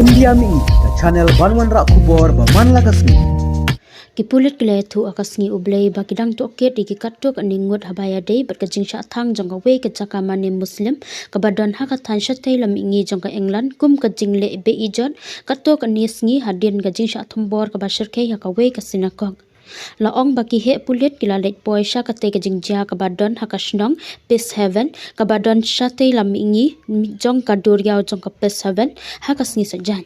India mi ke channel Banwan Rak Kubor Baman Lagasni. Ki pulit kile thu akasngi ublei bakidang Tohkit iki katuk ani ngut habaya dei bat ka jingshah thang jongka wei ka jaka mane muslim ka badon haka than shatai lam ingi jongka england kum ka jingle be ijon katuk ani sngi hadin ka jingshah thumbor ka bashir khei haka wei ka sinakok la ong baki he pulit kila let poisha ka te ka jingja ka badon haka shnong peace heaven ka badon shatai lam ingi jong kahdur yaw jongka peace heaven haka sngi sajan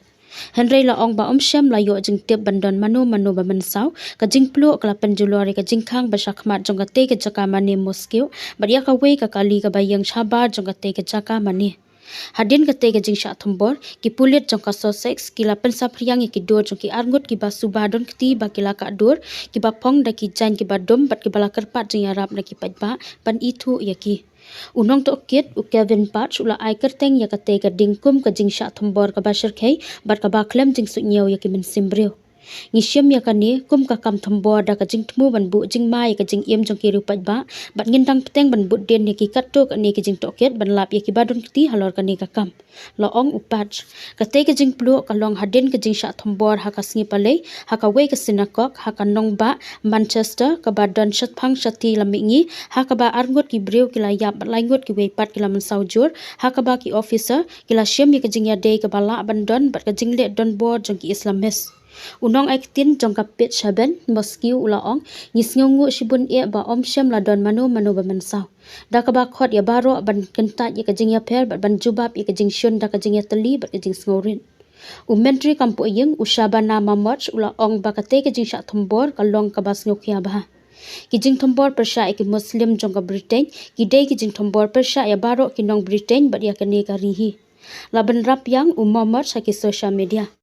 Henry la ong ba shem la yo jing tip bandon mano ba mansau ka jing plo ka penjulori ka jing khang ba shakmat jong ka te ka jaka mane moskeu ba ya ka wei ka kali ka ba yang shaba jong ka te ka jaka mane hadin ka te ka jing sha thumbor ki pulit jong ka so sex ki la pensap riang ki dor jong ki arngut ki ba subadon kti ba ki la ka dor ki ba phong da ki jan ki ba dom bat ki bala kerpat jing arab na ki patba pan itu ya ki Unong Tohkit u Kevin Patch ula ai kerteng ya kate ka dingkum ka jingshah thumbor ka bashir khei bat ka ba klem jing su nyeu ya ki min simbreu Ngishem ya kani kum ka kam thumbor da ka jing thmu ban bu jing mai ka jing em jong ki ru pat ba bat ngin dang peteng ban bu den ni ki katuk ani ki jing Tohkit ban lap ya ki badon kti halor ka ni ka kam lo ong u patch kate ka jing plu ka long hadin ka jingshah thumbor ha ka sngi pale ha ka wei ka sinakok ha ka nong ba Manchester ka badon shat phang shati lamingi ha ka ba arngot ki breu ki la yap bat laingot ki wei pat ki la man saujur ha ka ba ki officer ki la shem ya ka jing ya dei ka bala bandon bat ka jing le don board jong ki islamis Unong aktin jong ka pit shaben moskiu ula ong ngisngongu shibun e ba shem la don mano ba mansau da ka ba khot ya baro ban kentat ya ka jing ya pher bat ban jubab ya ka jing shun da ka jing ya tali bat ka jing sngorin Umentri kampu yeng ushabana mamoch ula ong ba ka te ka jing sha thumbor ka long ka bas ngokya ba ki jing thombor persha ki muslim jong ka britain ki dei ki jing thombor persha ya baro ki nong britain bat ya ka ne ka rihi laban rap yang umamot sa ki social media